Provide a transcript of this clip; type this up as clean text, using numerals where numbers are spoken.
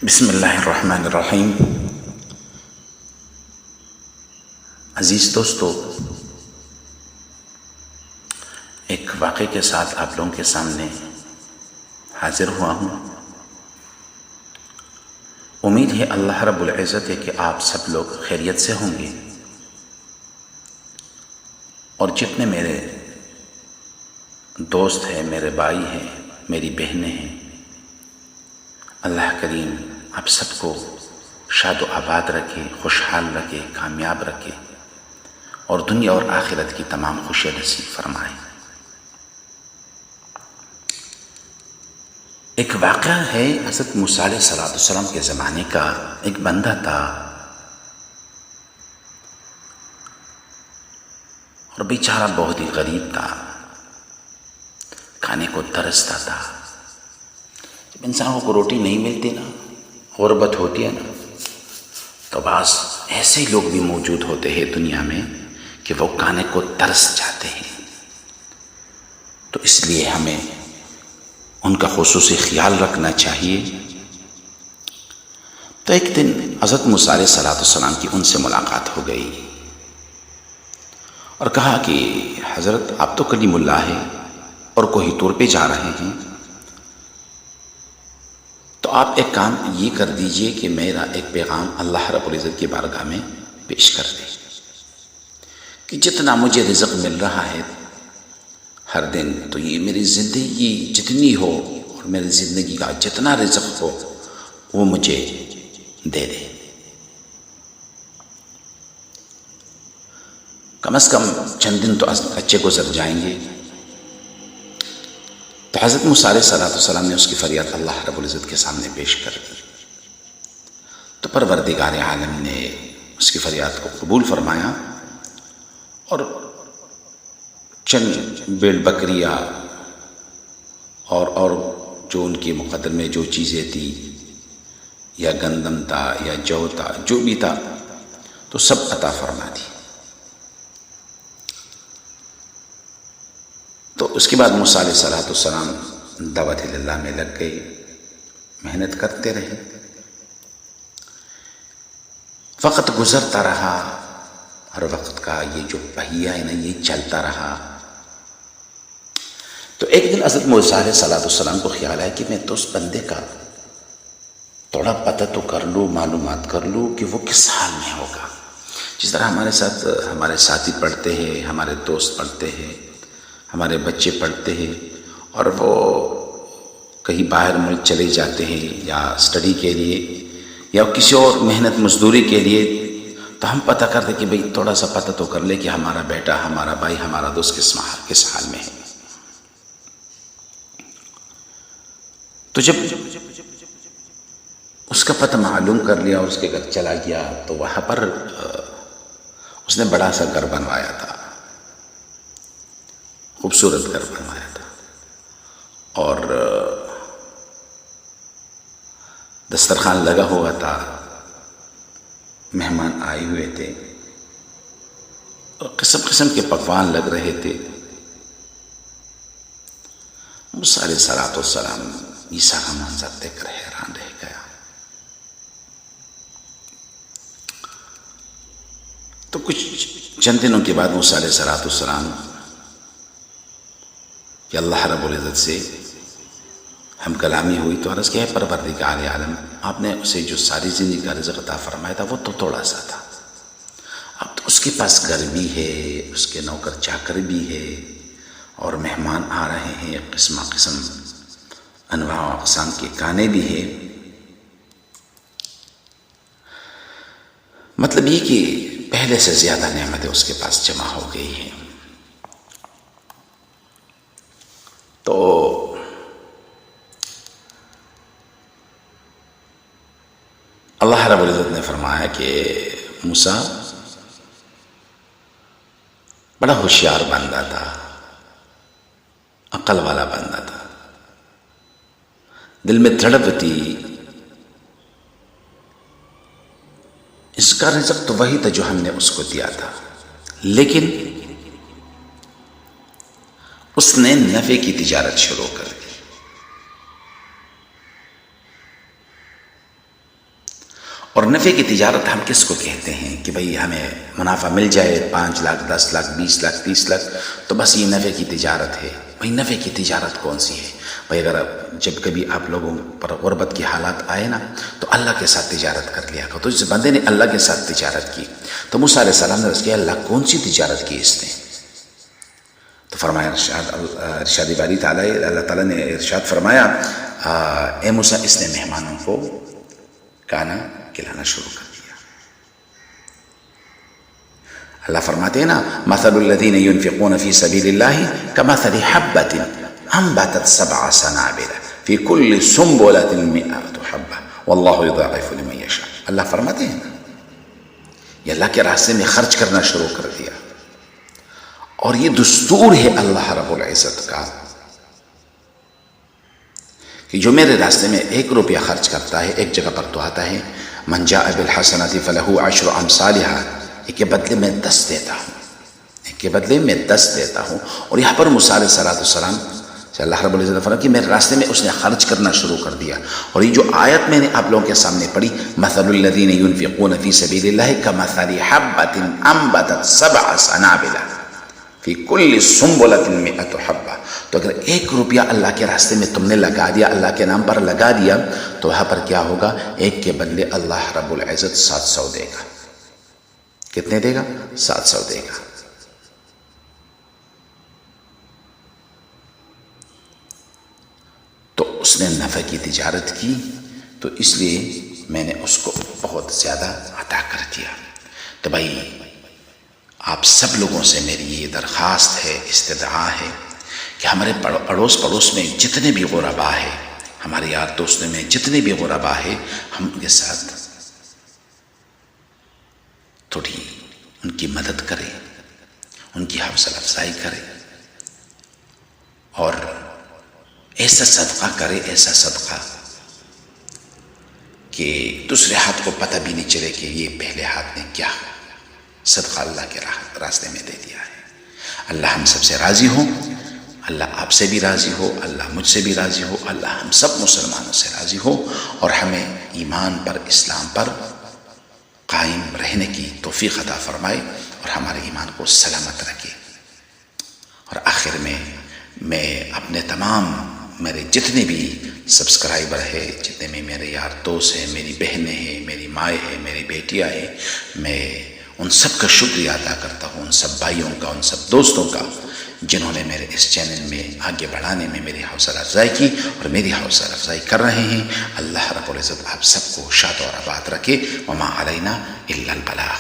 بسم اللہ الرحمن الرحیم۔ عزیز دوستو، ایک واقعے کے ساتھ آپ لوگوں کے سامنے حاضر ہوا ہوں۔ امید ہے اللہ رب العزت ہے کہ آپ سب لوگ خیریت سے ہوں گے، اور جتنے میرے دوست ہیں، میرے بھائی ہیں، میری بہنیں ہیں، اللہ کریم آپ سب کو شاد و آباد رکھے، خوشحال رکھے، کامیاب رکھے، اور دنیا اور آخرت کی تمام خوشیاں نصیب فرمائے۔ ایک واقعہ ہے حضرت موسیٰ علیہ السلام کے زمانے کا۔ ایک بندہ تھا اور بیچارہ بہت ہی غریب تھا، کھانے کو ترستا تھا۔ جب انسانوں کو روٹی نہیں ملتی نا، غربت ہوتی ہے نا، تو بعض ایسے لوگ بھی موجود ہوتے ہیں دنیا میں کہ وہ کھانے کو ترس جاتے ہیں۔ تو اس لیے ہمیں ان کا خصوصی خیال رکھنا چاہیے۔ تو ایک دن حضرت موسیٰ علیہ السلام کی ان سے ملاقات ہو گئی اور کہا کہ حضرت آپ تو کلیم اللہ ہیں اور کوئی طور پہ جا رہے ہیں، تو آپ ایک کام یہ کر دیجئے کہ میرا ایک پیغام اللہ رب العزت کی بارگاہ میں پیش کر دیں کہ جتنا مجھے رزق مل رہا ہے ہر دن، تو یہ میری زندگی جتنی ہو اور میری زندگی کا جتنا رزق ہو وہ مجھے دے دے، کم از کم چند دن تو اچھے گزر جائیں گے۔ تو حضرت موسیٰ علیہ السلام نے اس کی فریاد اللہ رب العزت کے سامنے پیش کر دی۔ تو پروردگار عالم نے اس کی فریاد کو قبول فرمایا اور چند بیل بکریاں اور جو ان کے مقدر میں جو چیزیں تھی، یا گندم تھا یا جو تھا، جو بھی تھا، تو سب عطا فرما دی۔ تو اس کے بعد موسیٰ علیہ السلام دعوت اللہ میں لگ گئے، محنت کرتے رہے، وقت گزرتا رہا، ہر وقت کا یہ جو پہیہ ہے نا یہ چلتا رہا۔ تو ایک دن حضرت موسیٰ علیہ السلام کو خیال آیا کہ میں تو اس بندے کا تھوڑا پتہ تو کر لوں، معلومات کر لوں کہ وہ کس حال میں ہوگا۔ جس طرح ہمارے ساتھ ہمارے ساتھی پڑھتے ہیں، ہمارے دوست پڑھتے ہیں، ہمارے بچے پڑھتے ہیں، اور وہ کہیں باہر ملک چلے جاتے ہیں یا اسٹڈی کے لیے یا کسی اور محنت مزدوری کے لیے، تو ہم پتہ کرتے کہ بھئی تھوڑا سا پتہ تو کر لے کہ ہمارا بیٹا، ہمارا بھائی، ہمارا دوست کس حال میں ہے۔ تو جب اس کا پتہ معلوم کر لیا اور اس کے گھر چلا گیا، تو وہاں پر اس نے بڑا سا گھر بنوایا تھا، خوبصورت گھر بنوایا تھا، اور دسترخوان لگا ہوا تھا، مہمان آئے ہوئے تھے، اور قسم قسم کے پکوان لگ رہے تھے۔ موسیٰ علیہ السلام یہ سارا منظر دیکھ کر حیران رہ گیا۔ تو کچھ چند دنوں کے بعد موسیٰ علیہ السلام کہ اللہ رب العزت سے ہم کلامی ہوئی، تو عرض کیا ہے پروردگار عالم، آپ نے اسے جو ساری زندگی کا رزق عطا فرمایا تھا وہ تو تھوڑا سا تھا، اب تو اس کے پاس گھر بھی ہے، اس کے نوکر چاکر بھی ہے، اور مہمان آ رہے ہیں، قسم انواع و اقسام کے کھانے بھی ہیں۔ مطلب یہ کہ پہلے سے زیادہ نعمتیں اس کے پاس جمع ہو گئی ہیں۔ تو اللہ رب العزت نے فرمایا کہ موسیٰ بڑا ہوشیار بندہ تھا، عقل والا بندہ تھا، دل میں تڑپ تھی، اس کا رزق تو وہی تھا جو ہم نے اس کو دیا تھا، لیکن اس نے نفع کی تجارت شروع کر دی۔ اور نفع کی تجارت ہم کس کو کہتے ہیں کہ بھئی ہمیں منافع مل جائے 5 لاکھ 10 لاکھ 20 لاکھ 30 لاکھ تو بس یہ نفع کی تجارت ہے. بھئی نفع کی تجارت کون سی ہے؟ بھئی اگر جب کبھی آپ لوگوں پر غربت کی حالات آئے نا تو اللہ کے ساتھ تجارت کر لیا کرو. تو جس بندے نے اللہ کے ساتھ تجارت کی تو موسیٰ علیہ السلام نے کیا اللہ کون سی تجارت کی اس نے؟ تو فرمایا ارشاد باری تعالیٰ اللہ تعالیٰ نے ارشاد فرمایا اے موسیٰ اس نے مہمانوں کو کھانا کھلانا شروع کر دیا. اللہ فرماتے ہیں نا مثل الذین ينفقون فی سبیل اللہ کمثل حبۃ انبتت 7 سنابل فی کل سنبلۃ 100 حبۃ واللہ یضاعف لمن یشاء. اللہ فرماتے ہیں نا یہ اللہ کے راستے میں خرچ کرنا شروع کر دیا اور یہ دستور ہے اللہ رب العزت کا کہ جو میرے راستے میں 1 روپیہ خرچ کرتا ہے ایک جگہ پر تو آتا ہے من جاء بالحسنۃ فلہ 10 امثالھا، ایک کے بدلے میں 10 دیتا ہوں، ایک کے بدلے میں 10 دیتا ہوں. اور یہاں پر موسیٰ علیہ السلام سے اللہ رب العزت نے فرمایا کہ میرے راستے میں اس نے خرچ کرنا شروع کر دیا. اور یہ جو آیت میں نے آپ لوگوں کے سامنے پڑھی مثل الذین ينفقون فی سبیل اللہ کمثل حبۃ انبتت 7 سنابل فی کل سنبلۃ 100 حبۃ. تو اگر 1 روپیہ اللہ کے راستے میں تم نے لگا دیا، اللہ کے نام پر لگا دیا، تو وہاں پر کیا ہوگا؟ 1 کے بدلے اللہ رب العزت 700 دے گا. کتنے دے گا؟ 700 دے گا. تو اس نے نفع کی تجارت کی تو اس لیے میں نے اس کو بہت زیادہ عطا کر دیا. تو بھائی آپ سب لوگوں سے میری یہ درخواست ہے، استدعا ہے کہ ہمارے پڑوس میں جتنے بھی غربا ہیں، ہمارے یار دوستوں میں جتنے بھی غربا ہیں، ہم ان کے ساتھ تھوڑی ان کی مدد کریں، ان کی حوصلہ افزائی کریں اور ایسا صدقہ کرے، ایسا صدقہ کہ دوسرے ہاتھ کو پتہ بھی نہیں چلے کہ یہ پہلے ہاتھ نے کیا صدقہ اللہ کے راستے میں دے دیا ہے. اللہ ہم سب سے راضی ہو، اللہ آپ سے بھی راضی ہو، اللہ مجھ سے بھی راضی ہو، اللہ ہم سب مسلمانوں سے راضی ہو اور ہمیں ایمان پر، اسلام پر قائم رہنے کی توفیق عطا فرمائے اور ہمارے ایمان کو سلامت رکھے. اور آخر میں اپنے تمام میرے جتنے بھی سبسکرائبر ہیں، جتنے بھی میرے یار دوست ہیں، میری بہنیں ہیں، میری مائیں ہیں، میری بیٹیاں ہیں، میں ان سب کا شکریہ ادا کرتا ہوں، ان سب بھائیوں کا، ان سب دوستوں کا جنہوں نے میرے اس چینل میں آگے بڑھانے میں میری حوصلہ افزائی کی اور میری حوصلہ افزائی کر رہے ہیں. اللہ رب العزت آپ سب کو شاد اور آباد رکھے. وما علینا الا البلاغ.